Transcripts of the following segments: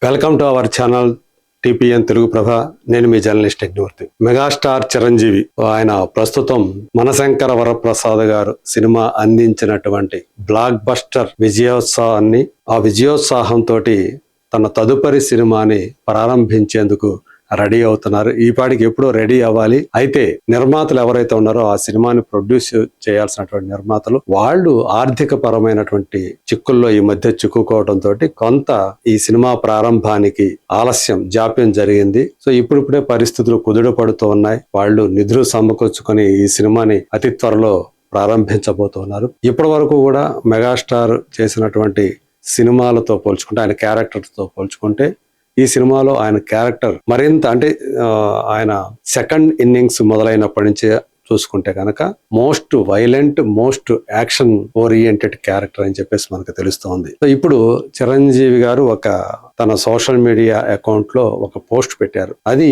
Welcome to our channel TPN Telugu Prabha. నేను మీ journalist Yagnavarthi. Megastar Chiranjeevi ఆయన ప్రస్తుతం మనశంకర వరప్రసాద్ గారు సినిమా అందించినటువంటి బ్లాక్ బస్టర్ విజయోత్సవాన్ని, ఆ విజయోత్సాహంతో తన తదుపరి సినిమాని ప్రారంభించేందుకు రెడీ అవుతున్నారు. ఈ పాటికి ఎప్పుడో రెడీ అవ్వాలి. అయితే నిర్మాతలు ఎవరైతే ఉన్నారో ఆ సినిమాని ప్రొడ్యూస్ చేయాల్సినటువంటి నిర్మాతలు వాళ్ళు ఆర్థిక పరమైనటువంటి చిక్కుల్లో ఈ మధ్య చిక్కుకోవడంతో కొంత ఈ సినిమా ప్రారంభానికి జాప్యం జరిగింది. సో ఇప్పుడిప్పుడే పరిస్థితులు కుదుట పడుతూ ఉన్నాయి. వాళ్ళు నిధులు సమకూర్చుకొని ఈ సినిమాని అతి త్వరలో ప్రారంభించబోతున్నారు. ఇప్పటి వరకు కూడా మెగాస్టార్ చేసినటువంటి సినిమాలతో పోల్చుకుంటే, ఆయన క్యారెక్టర్తో పోల్చుకుంటే ఈ సినిమాలో ఆయన క్యారెక్టర్ మరింత ఆయన సెకండ్ ఇన్నింగ్స్ మొదలైనప్పటి నుంచి చూసుకుంటే కనుక most violent, most action oriented character అని చెప్పేసి మనకు తెలుస్తోంది. సో ఇప్పుడు చిరంజీవి గారు తన సోషల్ మీడియా అకౌంట్ లో ఒక పోస్ట్ పెట్టారు. అది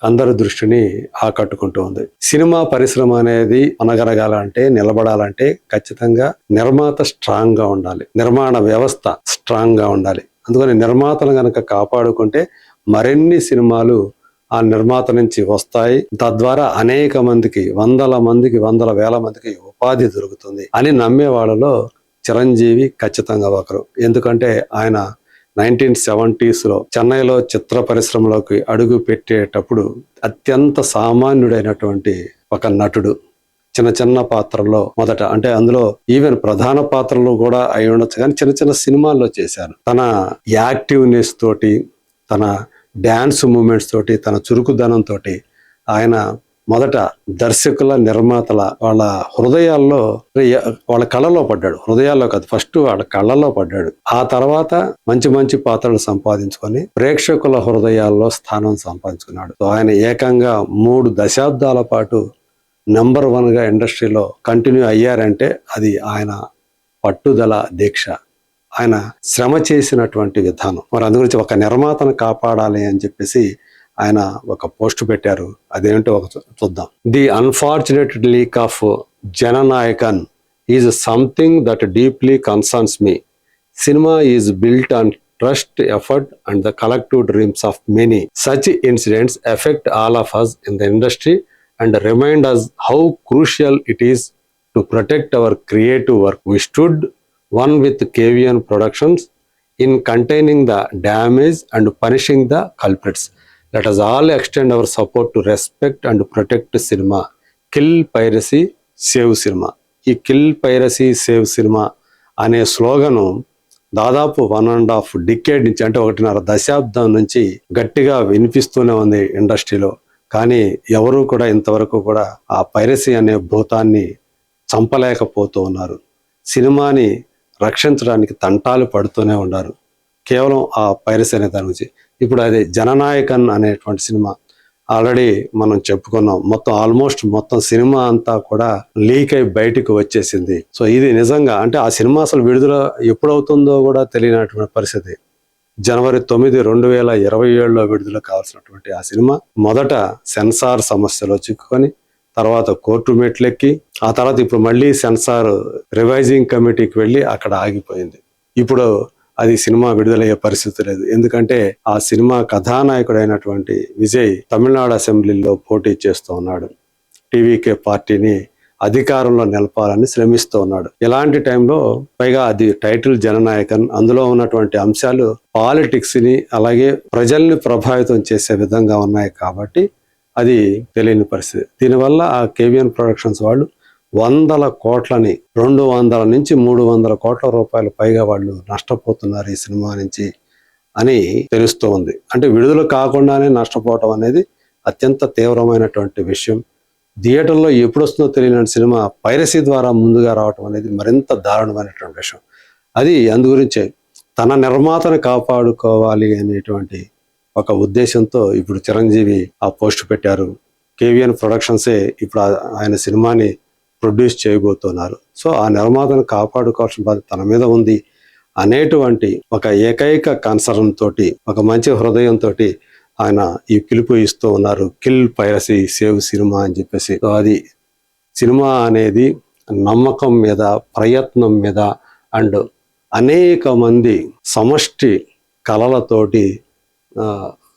అందరి దృష్టిని ఆకట్టుకుంటూ ఉంది. సినిమా పరిశ్రమ అనేది అనగరగాలంటే, నిలబడాలంటే ఖచ్చితంగా నిర్మాత స్ట్రాంగ్ గా ఉండాలి, నిర్మాణ వ్యవస్థ స్ట్రాంగ్ గా ఉండాలి. అందుకని నిర్మాతలు గనక కాపాడుకుంటే మరిన్ని సినిమాలు ఆ నిర్మాత నుంచి వస్తాయి. తద్వారా అనేక మందికి, వందల వేల మందికి ఉపాధి దొరుకుతుంది అని నమ్మే వాళ్ళలో చిరంజీవి ఖచ్చితంగా ఒకరు. ఎందుకంటే ఆయన 1970s లో చెన్నైలో చిత్ర పరిశ్రమలోకి అడుగు పెట్టేటప్పుడు అత్యంత సామాన్యుడైనటువంటి ఒక నటుడు. చిన్న పాత్రల్లో మొదట, అందులో ఈవెన్ ప్రధాన పాత్రలు కూడా అయి ఉండొచ్చు, కానీ చిన్న సినిమాల్లో చేశారు. తన యాక్టివ్నెస్ తోటి, తన డ్యాన్స్ మూమెంట్స్ తోటి, తన చురుకుదనంతో ఆయన మొదట దర్శకుల, నిర్మాతల వాళ్ళ హృదయాల్లో, వాళ్ళ కళ్ళలో పడ్డాడు. హృదయాల్లో కాదు, ఫస్ట్ వాళ్ళ కళ్ళలో పడ్డాడు. ఆ తర్వాత మంచి పాత్రలు సంపాదించుకొని ప్రేక్షకుల హృదయాల్లో స్థానం సంపాదించుకున్నాడు. ఆయన ఏకంగా 3 దశాబ్దాల పాటు నెంబర్ 1 గా ఇండస్ట్రీలో కంటిన్యూ అయ్యారంటే అది ఆయన పట్టుదల, దీక్ష, ఆయన శ్రమ చేసినటువంటి విధానం. మరి అందు గురించి ఒక నిర్మాతను కాపాడాలి అని చెప్పేసి ఆయన ఒక పోస్ట్ పెట్టారు. అదేంటో చూద్దాం. The unfortunate leak of Jana Nayagan is something that deeply concerns me. Cinema is built on trust, effort and the collective dreams of many. Such incidents effect all of us in the industry and remind us how crucial it is to protect our creative work. We stood one with KVN Productions in containing the damage and punishing the culprits. Let us all extend our support to respect and protect cinema. Kill piracy, save cinema. ఈ kill piracy save cinema అనే slogan దాదాపు 1.5 decade నుంచి, 1.5 దశాబ్దం నుంచి గట్టిగా వినిపిస్తూనే ఉంది ఇండస్ట్రీలో. కానీ ఎవరు కూడా ఇంతవరకు కూడా ఆ పైరసీ అనే భూతాన్ని చంపలేకపోతూ ఉన్నారు. సినిమాని రక్షించడానికి తంటాలు పడుతూనే ఉన్నారు కేవలం ఆ పైరసీ అనే దాని నుంచి. ఇప్పుడు అది జననాయకన్ అనేటువంటి సినిమా ఆల్రెడీ మనం చెప్పుకున్నాం. ఆల్మోస్ట్ మొత్తం సినిమా అంతా కూడా లీక్ అయి బయటకు వచ్చేసింది. సో ఇది నిజంగా ఆ సినిమా అసలు విడుదల ఎప్పుడవుతుందో కూడా తెలియనటువంటి పరిస్థితి. జనవరి 9, 2027లో విడుదల కావాల్సినటువంటి ఆ సినిమా మొదట సెన్సార్ సమస్యలో చిక్కుకొని, తర్వాత కోర్టు మెట్లెక్కి, ఆ తర్వాత ఇప్పుడు మళ్ళీ సెన్సార్ రివైజింగ్ కమిటీకి వెళ్ళి అక్కడ ఆగిపోయింది. ఇప్పుడు అది సినిమా విడుదలయ్యే పరిస్థితి లేదు. ఎందుకంటే ఆ సినిమా కథానాయకుడైనటువంటి విజయ్ తమిళనాడు అసెంబ్లీలో పోటీ చేస్తూ ఉన్నాడు. టీవీకే పార్టీని అధికారంలో నిలపాలని శ్రమిస్తూ ఉన్నాడు. ఇలాంటి టైంలో పైగా అది టైటిల్ జననాయకన్, అందులో ఉన్నటువంటి అంశాలు పాలిటిక్స్ ని అలాగే ప్రజల్ని ప్రభావితం చేసే విధంగా ఉన్నాయి కాబట్టి అది తెలియని పరిస్థితి. దీనివల్ల ఆ కేవిఎన్ ప్రొడక్షన్స్ వాళ్ళు 100 కోట్లని, 200 నుంచి 300 కోట్ల రూపాయలు పైగా వాళ్ళు నష్టపోతున్నారు ఈ సినిమా నుంచి అని తెలుస్తూ ఉంది. విడుదల కాకుండానే నష్టపోవటం అనేది అత్యంత తీవ్రమైనటువంటి విషయం. థియేటర్లో ఎప్పుడు వస్తుందో తెలియని సినిమా పైరసీ ద్వారా ముందుగా రావటం అనేది మరింత దారుణమైనటువంటి విషయం. అది అందుగురించే తన నిర్మాతను కాపాడుకోవాలి అనేటువంటి ఒక ఉద్దేశంతో ఇప్పుడు చిరంజీవి ఆ పోస్ట్ పెట్టారు. కేవిఎన్ ప్రొడక్షన్సే ఇప్పుడు ఆయన సినిమాని ప్రొడ్యూస్ చేయబోతున్నారు. సో ఆ నిర్మాతను కాపాడుకోవాల్సిన బాధ్యత తన మీద ఉంది అనేటువంటి ఒక ఏకైక కన్సర్న్ తోటి, ఒక మంచి హృదయంతో ఆయన ఈ పిలుపు ఇస్తూ ఉన్నారు. కిల్ పైరసీ, సేవ్ సినిమా అని చెప్పేసి. అది సినిమా అనేది నమ్మకం మీద, ప్రయత్నం మీద అండ్ అనేక మంది సమష్టి కళలతోటి ఆ,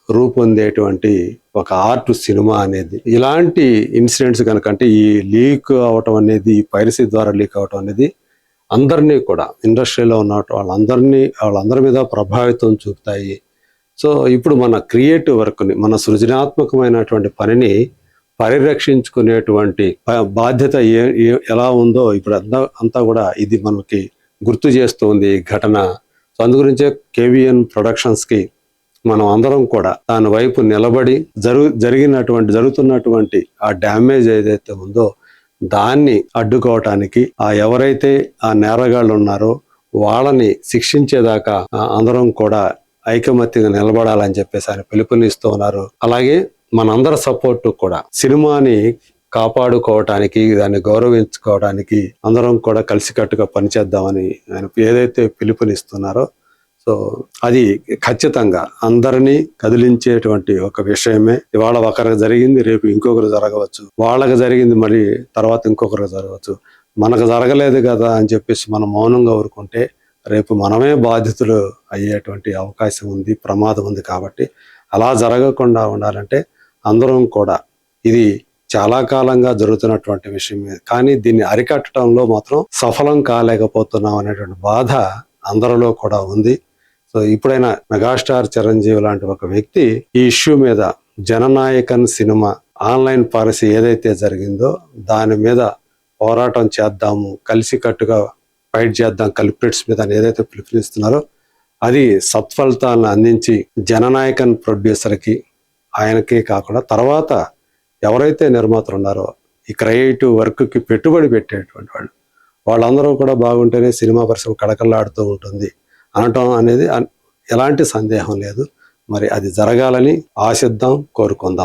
రూపొందేటువంటి ఒక ఆర్ట్ సినిమా అనేది. ఇలాంటి ఇన్సిడెంట్స్ కనుక, అంటే ఈ లీక్ అవటం అనేది, ఈ పైరసీ ద్వారా లీక్ అవటం అనేది అందరినీ కూడా, ఇండస్ట్రీలో ఉన్న వాళ్ళందరి మీద ప్రభావితం చూపుతాయి. సో ఇప్పుడు మన క్రియేటివ్ వర్క్ని, మన సృజనాత్మకమైనటువంటి పనిని పరిరక్షించుకునేటువంటి బాధ్యత ఎలా ఉందో ఇప్పుడు అంతా కూడా ఇది మనకి గుర్తు చేస్తుంది ఈ ఘటన. సో అందుగురించే కేవీఎన్ ప్రొడక్షన్స్కి మనం అందరం కూడా దాని వైపు నిలబడి జరుగుతున్నటువంటి ఆ డ్యామేజ్ ఏదైతే ఉందో దాన్ని అడ్డుకోవటానికి, ఎవరైతే ఆ నేరగాళ్ళు ఉన్నారో వాళ్ళని శిక్షించేదాకా అందరం కూడా ఐకమత్యంగా నిలబడాలని చెప్పేసి ఆయన పిలుపునిస్తూ ఉన్నారు. అలాగే మనందరి సపోర్టు కూడా సినిమాని కాపాడుకోవటానికి, దాన్ని గౌరవించుకోవడానికి అందరం కూడా కలిసికట్టుగా పనిచేద్దామని ఆయన ఏదైతే పిలుపునిస్తున్నారో, సో అది ఖచ్చితంగా అందరినీ కదిలించేటువంటి ఒక విషయమే. ఇవాళ ఒకరికి జరిగింది, రేపు ఇంకొకరు జరగవచ్చు, వాళ్ళకి జరిగింది మళ్ళీ తర్వాత ఇంకొకరికి జరగవచ్చు. మనకు జరగలేదు కదా అని చెప్పేసి మనం మౌనంగా ఊరుకుంటే రేపు మనమే బాధితులు అయ్యేటువంటి అవకాశం ఉంది, ప్రమాదం ఉంది. కాబట్టి అలా జరగకుండా ఉండాలంటే అందరం కూడా, ఇది చాలా కాలంగా జరుగుతున్నటువంటి విషయమే, కానీ దీన్ని అరికట్టడంలో మాత్రం సఫలం కాలేకపోతున్నాం అనేటువంటి బాధ అందరిలో కూడా ఉంది. సో ఇప్పుడైనా మెగాస్టార్ చిరంజీవి లాంటి ఒక వ్యక్తి ఈ ఇష్యూ మీద, జననాయకన్ సినిమా ఆన్లైన్ పాలసీ ఏదైతే జరిగిందో దాని మీద పోరాటం చేద్దాము, కలిసికట్టుగా ఫైట్ చేద్దాం కల్ప్రిట్స్ మీద అని ఏదైతే పిలుపునిస్తున్నారో అది సత్ఫలితాలను అందించి జననాయకన్ ప్రొడ్యూసర్కి, ఆయనకే కాకుండా తర్వాత ఎవరైతే నిర్మాతలు ఉన్నారో ఈ క్రియేటివ్ వర్క్కి పెట్టుబడి పెట్టేటువంటి వాళ్ళందరూ కూడా బాగుంటేనే సినిమా పరిశ్రమ కళకళలాడుతూ ఉంటుంది అనటం అనేది ఎలాంటి సందేహం లేదు. మరి అది జరగాలని ఆశిద్దాం, కోరుకుందాం.